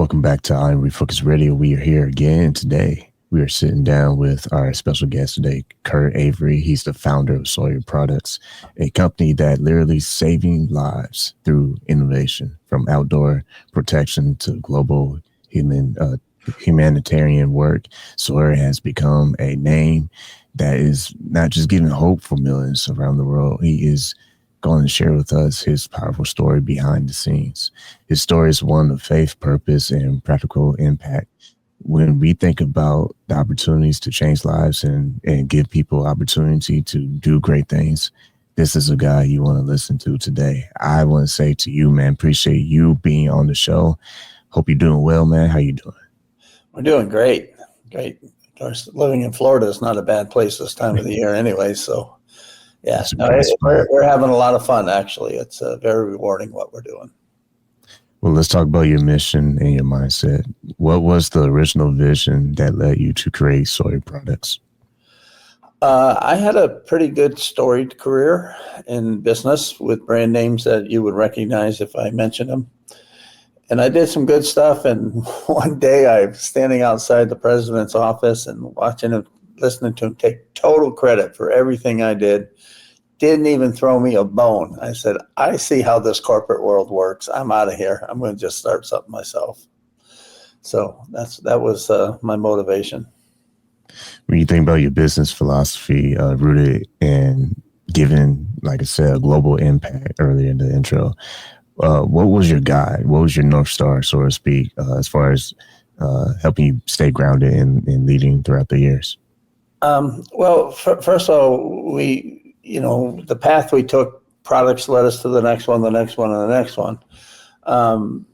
welcome back to I Am Refocused Radio. We are here again today. We are sitting down with our special guest today, Kurt Avery. He's the founder of Sawyer Products, a company that literally saving lives through innovation, from outdoor protection to global humanitarian work. Sawyer has become a name that is not just giving hope for millions around the world. He is going to share with us his powerful story behind the scenes. His story is one of faith, purpose, and practical impact. When we think about the opportunities to change lives and give people opportunity to do great things, this is a guy you want to listen to today. I want to say to you, man, appreciate you being on the show. Hope you're doing well, man. How you doing? We're doing great. Great. Of course, living in Florida is not a bad place this time of the year anyway. So, yeah, we're having a lot of fun, actually. It's very rewarding what we're doing. Well, let's talk about your mission and your mindset. What was the original vision that led you to create Sawyer Products? I had a pretty good storied career in business with brand names that you would recognize if I mentioned them. And I did some good stuff. And one day I was standing outside the president's office and watching him, listening to him take total credit for everything I did. Didn't even throw me a bone. I said, I see how this corporate world works. I'm out of here. I'm going to just start something myself. So that was my motivation. When you think about your business philosophy, rooted in giving, like I said, a global impact earlier in the intro, what was your guide? What was your North Star, so to speak, as far as helping you stay grounded in leading throughout the years? Well, first of all, the path we took, products led us to the next one, and the next one. And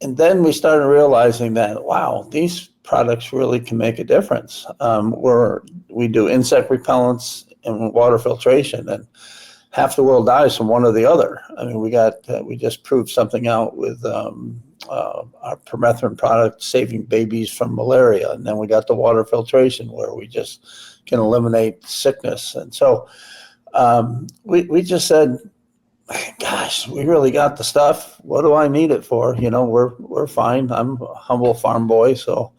then we started realizing that, wow, these products really can make a difference. We do insect repellents and water filtration, and half the world dies from one or the other. I mean, we just proved something out with our permethrin product saving babies from malaria. And then we got the water filtration where we just can eliminate sickness. And so we just said, gosh, we really got the stuff. What do I need it for? We're fine. I'm a humble farm boy, so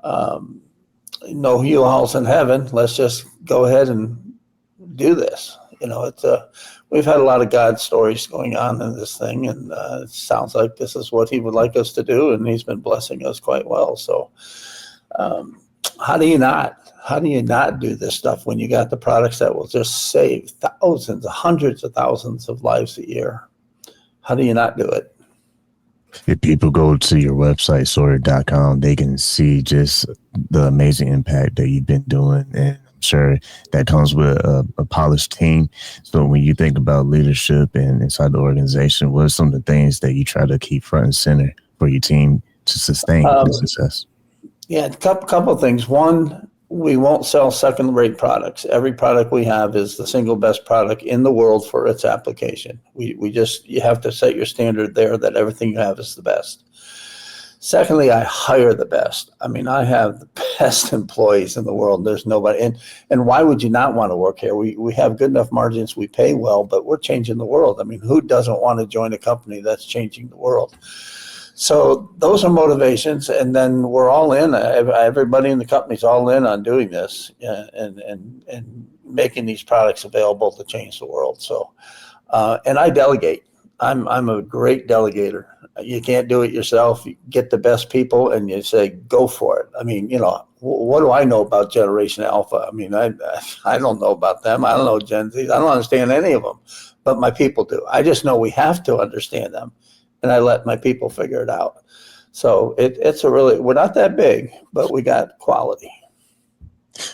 no U-Hauls in heaven. Let's just go ahead and do this. We've had a lot of God stories going on in this thing, and it sounds like this is what he would like us to do, and he's been blessing us quite well. So how do you not do this stuff when you got the products that will just save thousands, hundreds of thousands of lives a year? How do you not do it? If people go to your website, Sawyer.com, they can see just the amazing impact that you've been doing. And I'm sure that comes with a polished team. So when you think about leadership and inside the organization, what are some of the things that you try to keep front and center for your team to sustain the success? Yeah, a couple of things. One, we won't sell second-rate products. Every product we have is the single best product in the world for its application. You have to set your standard there that everything you have is the best. Secondly, I hire the best. I mean, I have the best employees in the world. There's nobody. And why would you not want to work here? We have good enough margins. We pay well, but we're changing the world. I mean, who doesn't want to join a company that's changing the world? So those are motivations, and then we're all in. Everybody in the company's all in on doing this and making these products available to change the world. So, and I delegate. I'm a great delegator. You can't do it yourself. You get the best people, and you say, go for it. I mean, what do I know about Generation Alpha? I mean, I don't know about them. I don't know Gen Z. I don't understand any of them, but my people do. I just know we have to understand them. And I let my people figure it out. So we're not that big, but we got quality.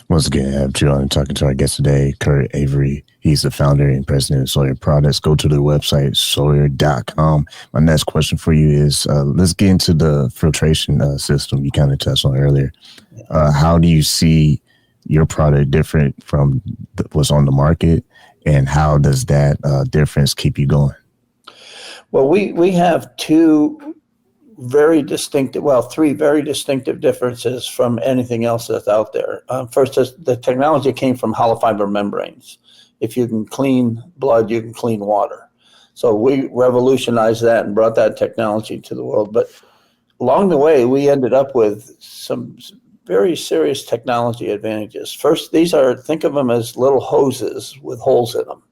Once again, I have you on talking to our guest today, Kurt Avery. He's the founder and president of Sawyer Products. Go to their website, Sawyer.com. My next question for you is, let's get into the filtration system you kind of touched on earlier. How do you see your product different from what's on the market, and how does that difference keep you going? Well, we have three very distinctive differences from anything else that's out there. First, the technology came from hollow fiber membranes. If you can clean blood, you can clean water. So we revolutionized that and brought that technology to the world. But along the way, we ended up with some very serious technology advantages. First, think of them as little hoses with holes in them.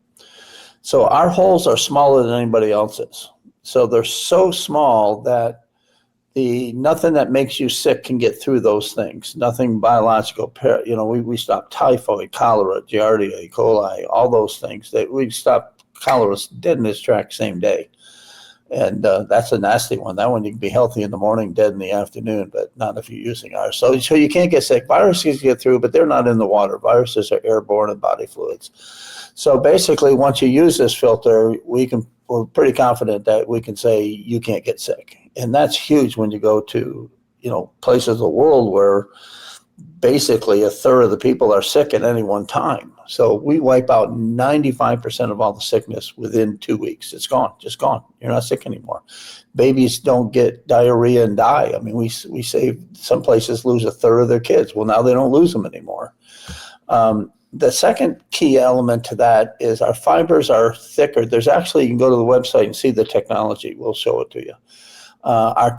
So our holes are smaller than anybody else's. So they're so small that nothing that makes you sick can get through those things. Nothing biological. We stop typhoid, cholera, Giardia, E. coli, all those things. That we stop cholera dead in its tracks same day. And that's a nasty one. That one you can be healthy in the morning, dead in the afternoon, but not if you're using ours. So you can't get sick. Viruses get through, but they're not in the water. Viruses are airborne and body fluids. So basically, once you use this filter, we're pretty confident that we can say you can't get sick. And that's huge when you go to, places of the world where basically a third of the people are sick at any one time. So we wipe out 95% of all the sickness within 2 weeks. It's gone, just gone. You're not sick anymore. Babies don't get diarrhea and die. I mean, we say some places lose a third of their kids. Well, now they don't lose them anymore. The second key element to that is our fibers are thicker. There's actually, you can go to the website and see the technology. We'll show it to you. Our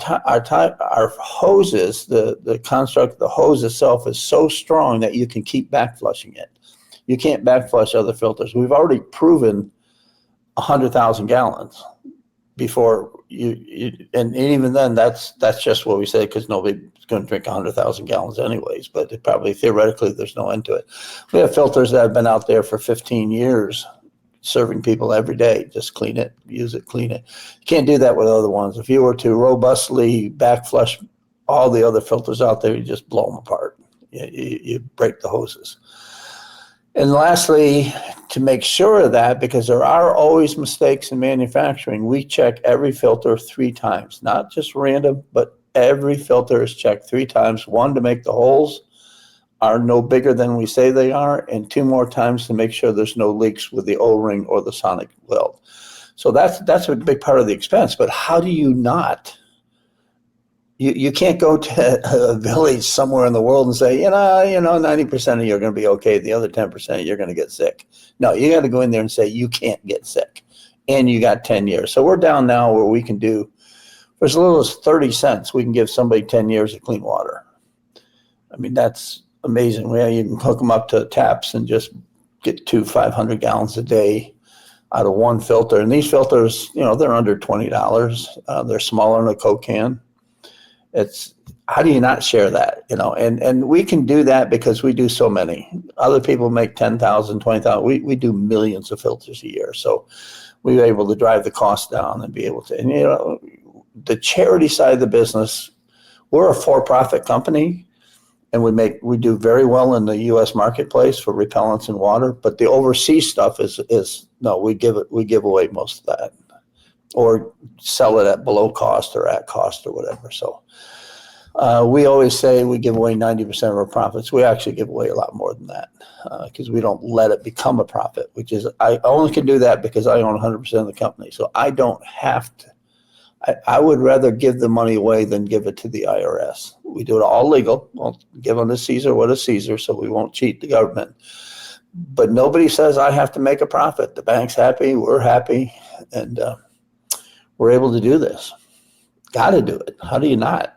hoses, the construct of the hose itself is so strong that you can keep back flushing it. You can't back flush other filters. We've already proven 100,000 gallons before and even then that's just what we say, because nobody's going to drink 100,000 gallons anyways, but probably theoretically there's no end to it. We have filters that have been out there for 15 years serving people every day. Just clean it, use it, clean it. You can't do that with other ones. If you were to robustly back flush all the other filters out there, you just blow them apart. You break the hoses. And lastly, to make sure of that, because there are always mistakes in manufacturing, we check every filter 3 times, not just random, but every filter is checked 3 times. 1, to make the holes are no bigger than we say they are, and 2 more times to make sure there's no leaks with the O-ring or the sonic weld. So that's a big part of the expense. But how do you not? You can't go to a village somewhere in the world and say, 90% of you are going to be okay. The other 10% you're going to get sick. No, you got to go in there and say you can't get sick, and you got 10 years. So we're down now where we can do, for as little as 30 cents, we can give somebody 10 years of clean water. I mean, that's amazing. You can hook them up to taps and just get 500 gallons a day out of one filter. And these filters, they're under $20. They're smaller than a Coke can. It's, how do you not share that? And we can do that because we do so many. Other people make 10,000, 20,000. We do millions of filters a year. So we were able to drive the cost down and be able to, and the charity side of the business, we're a for-profit company, and we do very well in the U.S. marketplace for repellents and water. But the overseas stuff is no, we give away most of that, or sell it at below cost or at cost or whatever. So we always say we give away 90% of our profits. We actually give away a lot more than that because we don't let it become a profit, which is, I only can do that because I own 100% of the company. So I don't have to. I would rather give the money away than give it to the IRS. We do it all legal. We'll give unto Caesar what is Caesar, so we won't cheat the government. But nobody says I have to make a profit. The bank's happy, we're happy, and we're able to do this. Got to do it. How do you not?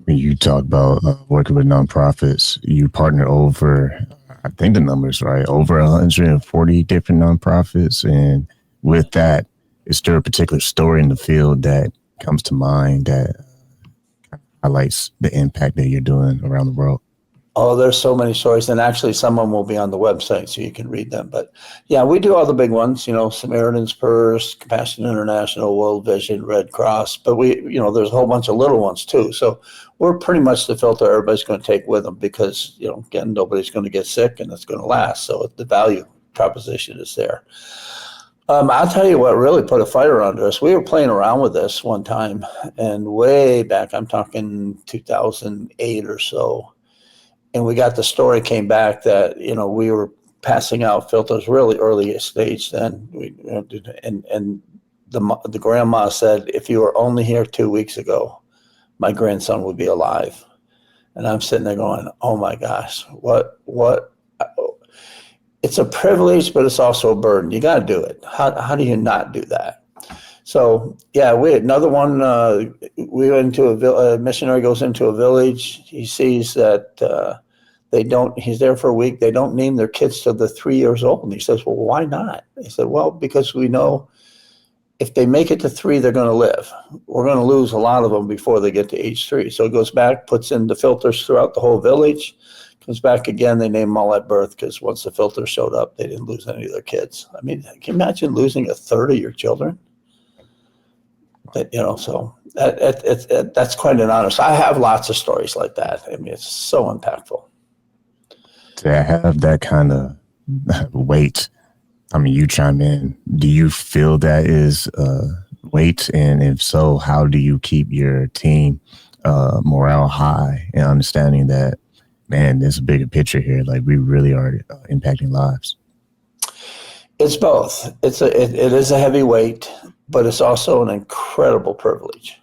When you talk about working with nonprofits, you partner over, I think the number's right, over 140 different nonprofits. And with that, is there a particular story in the field that comes to mind that highlights the impact that you're doing around the world? Oh, there's so many stories, and actually some of them will be on the website so you can read them. But yeah, we do all the big ones, Samaritan's Purse, Compassion International, World Vision, Red Cross. But there's a whole bunch of little ones too. So we're pretty much the filter everybody's going to take with them because, again, nobody's going to get sick and it's going to last. So the value proposition is there. I'll tell you what really put a fire under us. We were playing around with this one time, and way back, I'm talking 2008 or so, and we got the story came back that, we were passing out filters really early stage then. And the grandma said, if you were only here 2 weeks ago, my grandson would be alive. And I'm sitting there going, oh my gosh, what? It's a privilege, but it's also a burden. You got to do it. How do you not do that? So yeah, we had another one. We went into a missionary goes into a village. He sees that he's there for a week. They don't name their kids till they're 3 years old. And he says, well, why not? He said, well, because we know if they make it to 3, they're going to live. We're going to lose a lot of them before they get to age 3. So he goes back, puts in the filters throughout the whole village, comes back again. They name them all at birth because once the filters showed up, they didn't lose any of their kids. I mean, can you imagine losing a third of your children? So that's quite an honor. So I have lots of stories like that. I mean, it's so impactful. To have that kind of weight, I mean, you chime in. Do you feel that is weight? And if so, how do you keep your team morale high and understanding that, man, there's a bigger picture here. Like, we really are impacting lives. It's both. It is a heavy weight, but it's also an incredible privilege.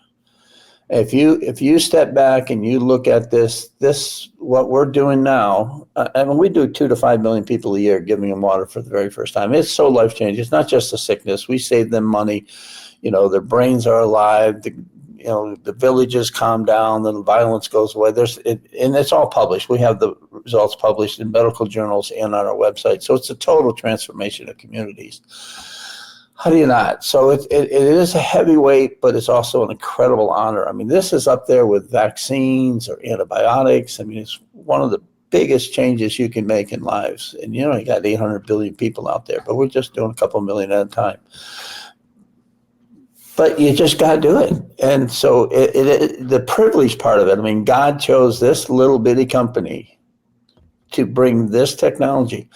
If you step back and you look at this what we're doing now, I mean, we do 2 to 5 million people a year giving them water for the very first time. It's so life changing. It's not just a sickness. We save them money. Their brains are alive. The villages calm down. The violence goes away. And it's all published. We have the results published in medical journals and on our website. So it's a total transformation of communities. How do you not? So it is a heavy weight, but it's also an incredible honor. I mean, this is up there with vaccines or antibiotics. I mean, it's one of the biggest changes you can make in lives. And, you got 800 billion people out there, but we're just doing a couple million at a time. But you just got to do it. And so the privilege part of it, I mean, God chose this little bitty company to bring this technology.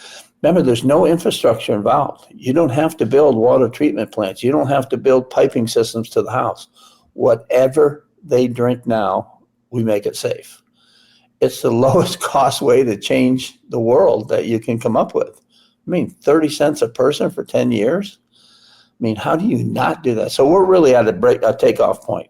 Remember, there's no infrastructure involved. You don't have to build water treatment plants. You don't have to build piping systems to the house. Whatever they drink now, we make it safe. It's the lowest cost way to change the world that you can come up with. I mean, 30 cents a person for 10 years? I mean, how do you not do that? So we're really at a takeoff point.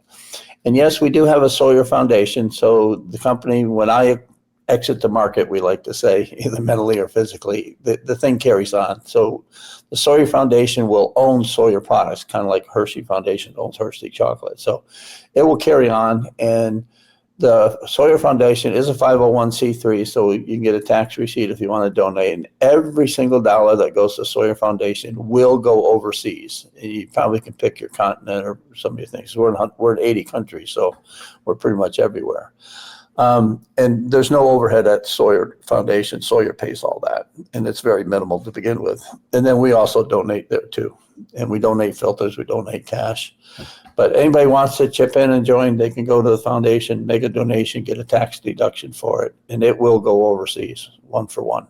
And yes, we do have a Sawyer Foundation. So the company, when I exit the market, we like to say, either mentally or physically, the thing carries on. So the Sawyer Foundation will own Sawyer Products, kind of like Hershey Foundation owns Hershey chocolate. So it will carry on. And the Sawyer Foundation is a 501c3, so you can get a tax receipt if you want to donate. And every single dollar that goes to Sawyer Foundation will go overseas. You probably can pick your continent or some of your things. We're in 80 countries, so we're pretty much everywhere. And there's no overhead at Sawyer Foundation. Sawyer pays all that, and it's very minimal to begin with. And then we also donate there too. And we donate filters, we donate cash. But anybody wants to chip in and join, they can go to the foundation, make a donation, get a tax deduction for it, and it will go overseas, 1 for 1.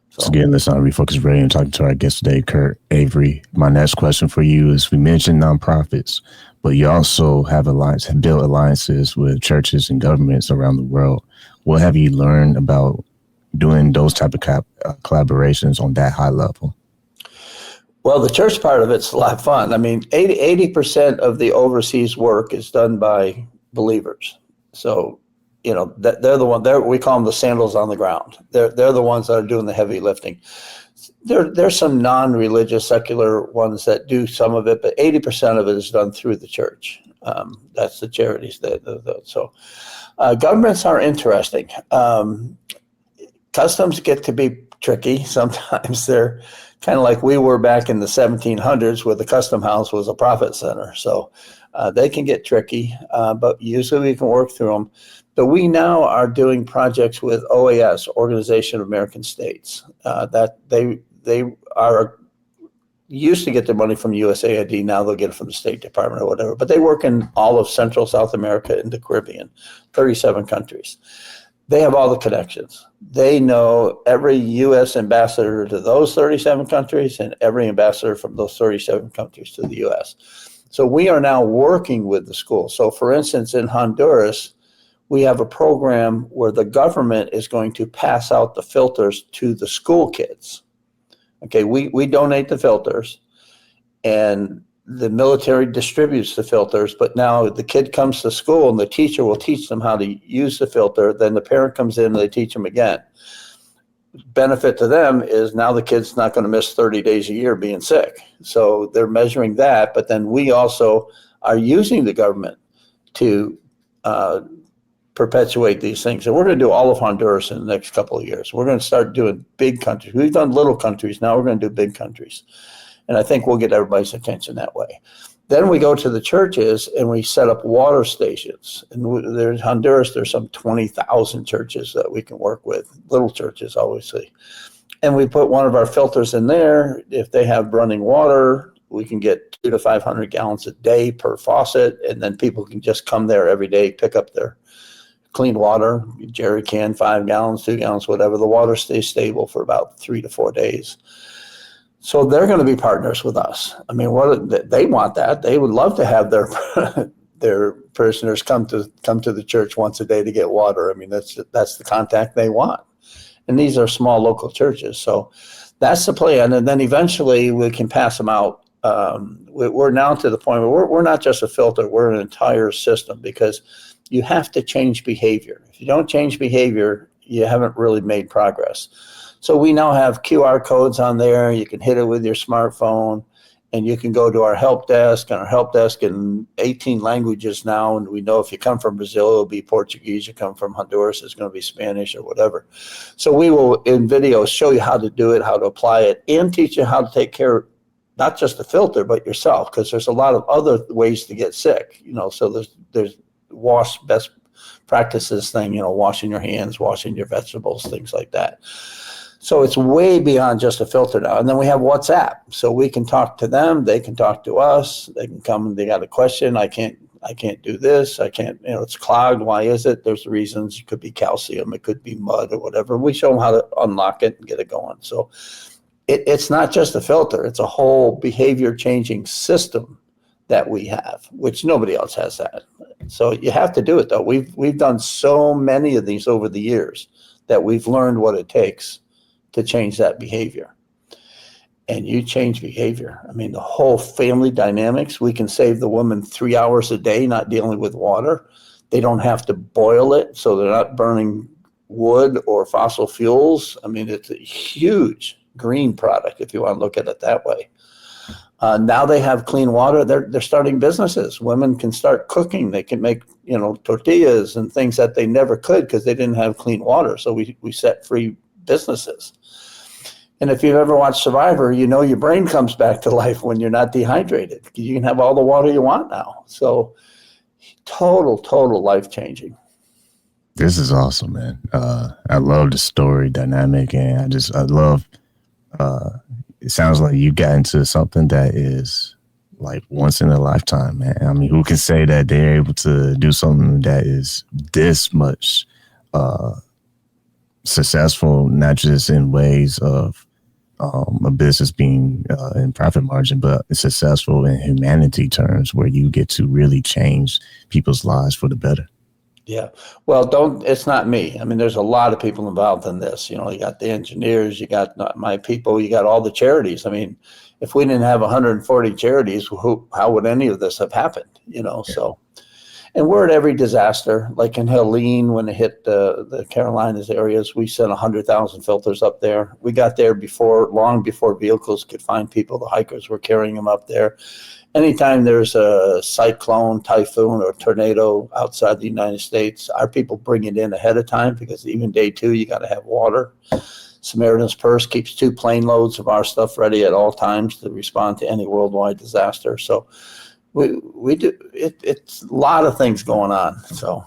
So again, listen, I am Refocused Radio and talking to our guest today, Kurt Avery. My next question for you is, we mentioned nonprofits, but you also have built alliances with churches and governments around the world. What have you learned about doing those type of collaborations on that high level? Well, the church part of it's a lot of fun. I mean, 80% of the overseas work is done by believers. So, they're the one. We call them the sandals on the ground. They're the ones that are doing the heavy lifting. There's some non-religious, secular ones that do some of it, but 80% of it is done through the church. That's the charities. So governments are interesting. Customs get to be tricky. Sometimes they're kind of like we were back in the 1700s, where the custom house was a profit center. So they can get tricky, but usually we can work through them. But we now are doing projects with OAS, Organization of American States, that they are used to get their money from USAID. Now they'll get it from the State Department or whatever. But they work in all of Central South America and the Caribbean, 37 countries. They have all the connections. They know every U.S. ambassador to those 37 countries and every ambassador from those 37 countries to the U.S. So we are now working with the schools. So for instance, in Honduras, we have a program where the government is going to pass out the filters to the school kids. Okay, we donate the filters, and the military distributes the filters, but now the kid comes to school and the teacher will teach them how to use the filter. Then the parent comes in and they teach them again. benefit to them is now the kid's not going to miss 30 days a year being sick. So they're measuring that. But then we also are using the government to perpetuate these things. And we're going to do all of Honduras in the next couple of years. We're going to start doing big countries. We've done little countries. Now we're going to do big countries. And I think we'll get everybody's attention that way. Then we go to the churches and we set up water stations. And there's Honduras, there's some 20,000 churches that we can work with, little churches, obviously. And we put one of our filters in there. If they have running water, we can get 200 to 500 gallons a day per faucet. And then people can just come there every day, pick up their clean water, jerry can, 5 gallons, 2 gallons, whatever. The water stays stable for about 3 to 4 days. So they're going to be partners with us. I mean, they want that. They would love to have their parishioners come to the church once a day to get water. I mean, that's the contact they want. And these are small local churches. So that's the plan. And then eventually we can pass them out. We're now to the point where we're not just a filter, we're an entire system, because you have to change behavior. If you don't change behavior, you haven't really made progress. So we now have QR codes on there. You can hit it with your smartphone, and you can go to our help desk, and our help desk in 18 languages now. And we know if you come from Brazil, it'll be Portuguese. You come from Honduras, it's going to be Spanish or whatever. So we will, in videos, show you how to do it, how to apply it, and teach you how to take care of not just the filter, but yourself, because there's a lot of other ways to get sick. So there's wash best practices thing, washing your hands, washing your vegetables, things like that. So it's way beyond just a filter now. And then we have WhatsApp. So we can talk to them. They can talk to us. They can come and they got a question. I can't do this. I can't, it's clogged. Why is it? There's reasons. It could be calcium. It could be mud or whatever. We show them how to unlock it and get it going. So it's not just a filter. It's a whole behavior changing system that we have, which nobody else has that. So you have to do it though. We've done so many of these over the years that we've learned what it takes to change that behavior. And you change behavior. I mean, the whole family dynamics, we can save the woman 3 hours a day not dealing with water. They don't have to boil it, so they're not burning wood or fossil fuels. I mean, it's a huge green product if you want to look at it that way. Now they have clean water. They're starting businesses. Women can start cooking. They can make, tortillas and things that they never could because they didn't have clean water. So we set free businesses. And if you've ever watched Survivor, your brain comes back to life when you're not dehydrated. You can have all the water you want now. So total life-changing. This is awesome, man. I love the story dynamic, and I love, it sounds like you got into something that is like once in a lifetime, man. I mean, who can say that they're able to do something that is this much successful, not just in ways of a business being in profit margin, but it's successful in humanity terms where you get to really change people's lives for the better. Yeah. Well, it's not me. I mean, there's a lot of people involved in this. You got the engineers, you got my people, you got all the charities. I mean, if we didn't have 140 charities, how would any of this have happened? So, and we're at every disaster, like in Helene, when it hit the Carolinas areas, we sent 100,000 filters up there. We got there long before vehicles could find people. The hikers were carrying them up there. Anytime there's a cyclone, typhoon, or tornado outside the United States, our people bring it in ahead of time because even day 2, you got to have water. Samaritan's Purse keeps 2 plane loads of our stuff ready at all times to respond to any worldwide disaster. So we do it's a lot of things going on. So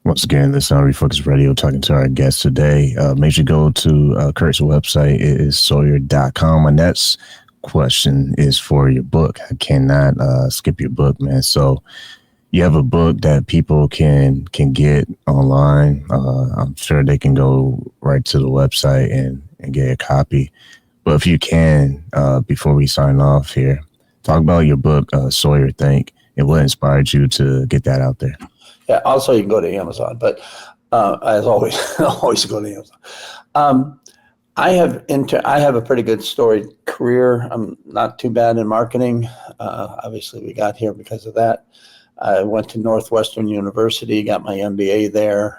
once again, this is I Am Refocused Radio talking to our guest today. Make sure you go to Kurt's website. It is Sawyer.com. And that's question is for your book. I cannot skip your book, man. So you have a book that people can get online. I'm sure they can go right to the website and get a copy. But if you can, before we sign off here, talk about your book, Sawyer Think, and what inspired you to get that out there. Yeah. Also, you can go to Amazon, but as always, always go to Amazon. I have a pretty good storied career. I'm not too bad in marketing. Obviously, we got here because of that. I went to Northwestern University, got my MBA there.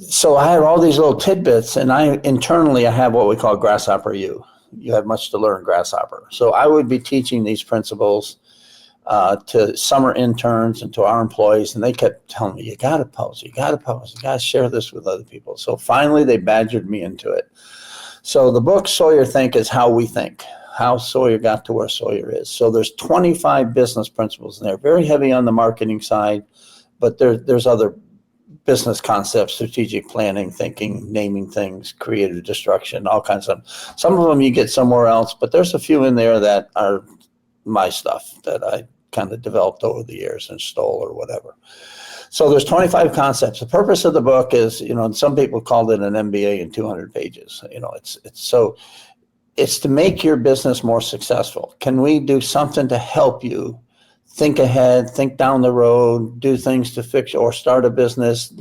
So I have all these little tidbits, and internally I have what we call Grasshopper U. You have much to learn, Grasshopper. So I would be teaching these principles to summer interns and to our employees, and they kept telling me, you got to post, you got to share this with other people. So finally they badgered me into it. So the book Sawyer Think is how we think, how Sawyer got to where Sawyer is. So there's 25 business principles in there, very heavy on the marketing side, but there's other business concepts, strategic planning, thinking, naming things, creative destruction, all kinds of them. Some of them you get somewhere else, but there's a few in there that are my stuff that I kind of developed over the years and stole or whatever. So there's 25 concepts. The purpose of the book is, and some people called it an MBA in 200 pages. It's to make your business more successful. Can we do something to help you think ahead, think down the road, do things to fix or start a business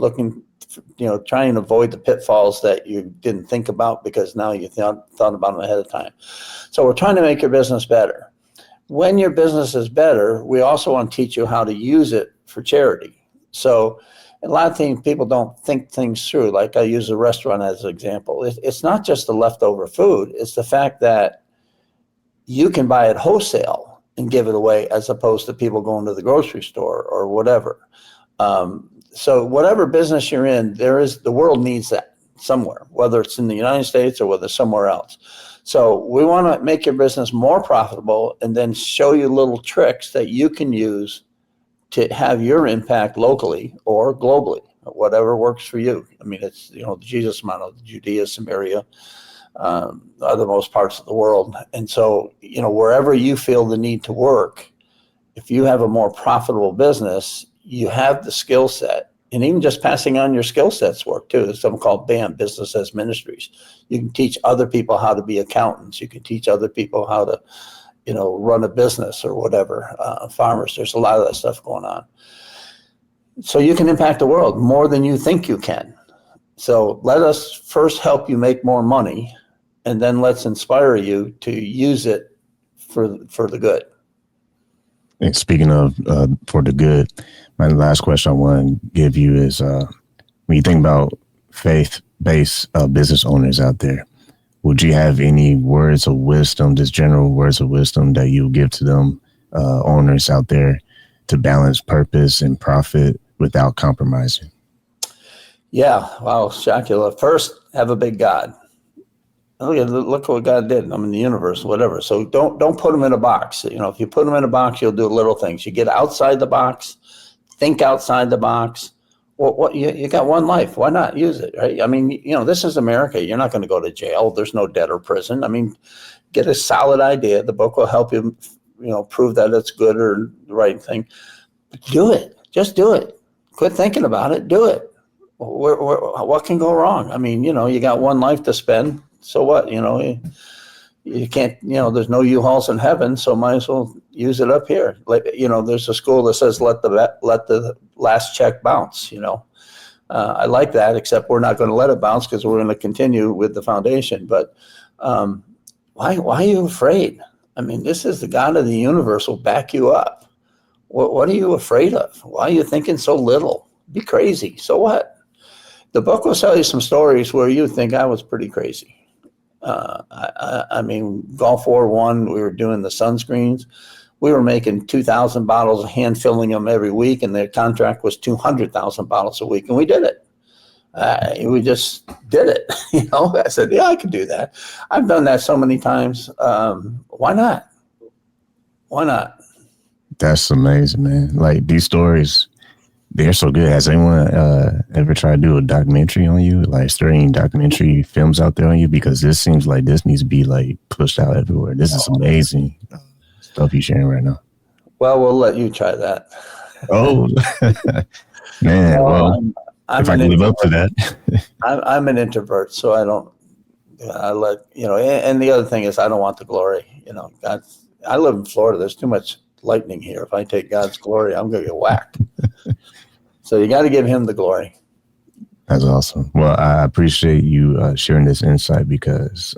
try and avoid the pitfalls that you didn't think about because now you thought about them ahead of time. So we're trying to make your business better. When your business is better, we also want to teach you how to use it for charity. So a lot of things people don't think things through. Like I use a restaurant as an example. It's not just the leftover food. It's the fact that you can buy it wholesale and give it away as opposed to people going to the grocery store or whatever. So whatever business you're in, the world needs that somewhere, whether it's in the United States or whether it's somewhere else. So we want to make your business more profitable and then show you little tricks that you can use to have your impact locally or globally, whatever works for you. I mean, it's, the Jesus model, Judea, Samaria, other most parts of the world. And so, wherever you feel the need to work, if you have a more profitable business, you have the skill set. And even just passing on your skill sets work too. There's something called BAM, Business as Ministries. You can teach other people how to be accountants. You can teach other people how to, run a business or whatever, farmers. There's a lot of that stuff going on. So you can impact the world more than you think you can. So let us first help you make more money, and then let's inspire you to use it for the good. And speaking of for the good, my last question I want to give you is when you think about faith-based business owners out there, would you have any words of wisdom, just general words of wisdom that you give to them owners out there to balance purpose and profit without compromising? Yeah, wow, Shakula. First, have a big God. Look what God did. I mean, the universe, whatever. So don't put them in a box. If you put them in a box, you'll do little things. You get outside the box, think outside the box. Well, you got one life. Why not use it, right? I mean, this is America. You're not going to go to jail. There's no debt or prison. I mean, get a solid idea. The book will help you, prove that it's good or the right thing. But do it. Just do it. Quit thinking about it. Do it. What can go wrong? I mean, you got one life to spend. So what? You can't. There's no U-Hauls in heaven, so might as well use it up here. Like, there's a school that says let the last check bounce. I like that, except we're not going to let it bounce because we're going to continue with the foundation. But why are you afraid? I mean, this is the God of the universe will back you up. What are you afraid of? Why are you thinking so little? Be crazy. So what? The book will tell you some stories where you think I was pretty crazy. I mean, Gulf War I, we were doing the sunscreens. We were making 2,000 bottles, hand filling them every week, and their contract was 200,000 bottles a week, and we did it. We just did it. I said, yeah, I could do that. I've done that so many times. Why not? Why not? That's amazing, man. Like, these stories, they're so good. Has anyone ever tried to do a documentary on you? Like, is there any documentary films out there on you? Because this seems like this needs to be like pushed out everywhere. This is amazing stuff you're sharing right now. Well, we'll let you try that. Oh, man. Well, if I can live up to that. I'm an introvert, so and the other thing is I don't want the glory. I live in Florida. There's too much lightning here. If I take God's glory, I'm going to get whacked. So you got to give him the glory. That's awesome. Well, I appreciate you sharing this insight because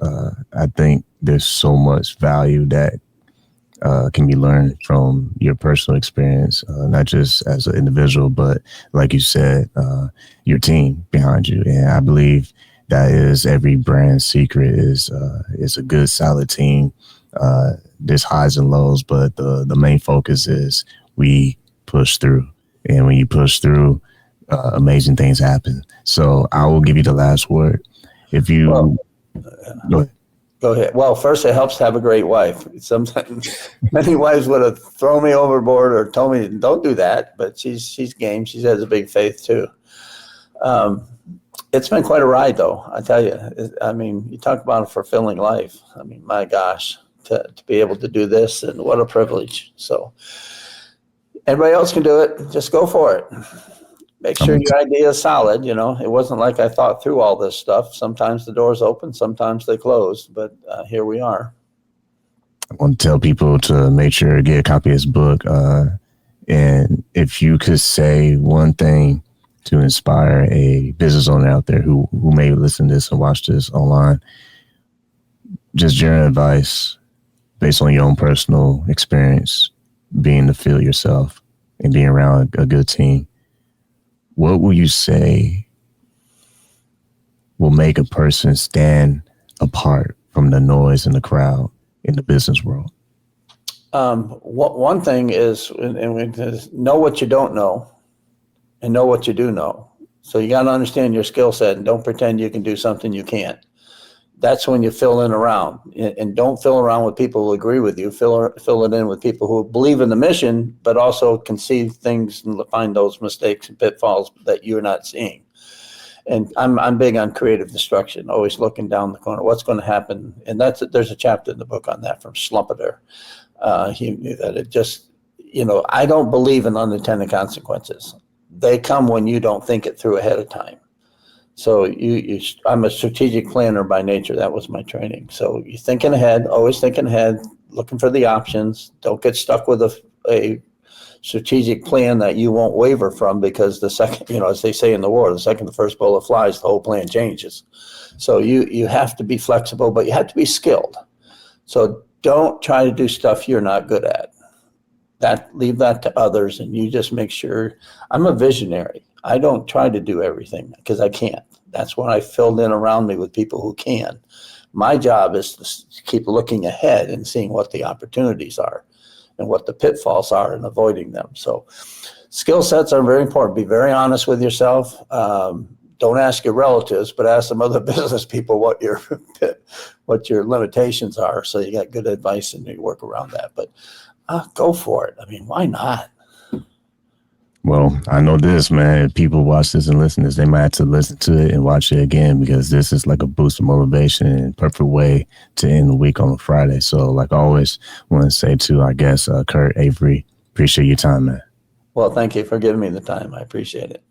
I think there's so much value that can be learned from your personal experience, not just as an individual, but like you said, your team behind you. And I believe that is every brand secret is a good, solid team. There's highs and lows, but the main focus is we push through. And when you push through, amazing things happen. So I will give you the last word. If you Go ahead. Well, first, it helps to have a great wife. Sometimes many wives would have thrown me overboard or told me, don't do that. But she's game. She has a big faith, too. It's been quite a ride, though, I tell you. I mean, you talk about a fulfilling life. I mean, my gosh, to be able to do this, and what a privilege. So everybody else can do it. Just go for it. Make sure your idea is solid. You know, it wasn't like I thought through all this stuff. Sometimes the doors open, sometimes they close, but here we are. I want to tell people to make sure to get a copy of his book. And if you could say one thing to inspire a business owner out there who may listen to this and watch this online, just general advice based on your own personal experience, being in the field yourself and being around a good team. What will you say will make a person stand apart from the noise and the crowd in the business world? One thing is know what you don't know and know what you do know. So you got to understand your skill set and don't pretend you can do something you can't. That's when you fill in around, and don't fill around with people who agree with you. Fill it in with people who believe in the mission, but also can see things and find those mistakes and pitfalls that you're not seeing. And I'm big on creative destruction, always looking down the corner. What's going to happen? And there's a chapter in the book on that from Slumpeter. He knew that it just, I don't believe in unintended consequences. They come when you don't think it through ahead of time. So I'm a strategic planner by nature. That was my training. So you're thinking ahead, always thinking ahead, looking for the options. Don't get stuck with a strategic plan that you won't waver from, because the second, as they say in the war, the second the first bullet flies, the whole plan changes. So you have to be flexible, but you have to be skilled. So don't try to do stuff you're not good at. Leave that to others, and you just make sure. I'm a visionary. I don't try to do everything because I can't. That's when I filled in around me with people who can. My job is to keep looking ahead and seeing what the opportunities are and what the pitfalls are and avoiding them. So skill sets are very important. Be very honest with yourself. Don't ask your relatives, but ask some other business people what your limitations are, so you got good advice and you work around that. But go for it. I mean, why not? Well, I know this, man. If people watch this and listen to this, they might have to listen to it and watch it again, because this is like a boost of motivation and perfect way to end the week on a Friday. So, like I always want to say to our guest, Kurt Avery, appreciate your time, man. Well, thank you for giving me the time. I appreciate it.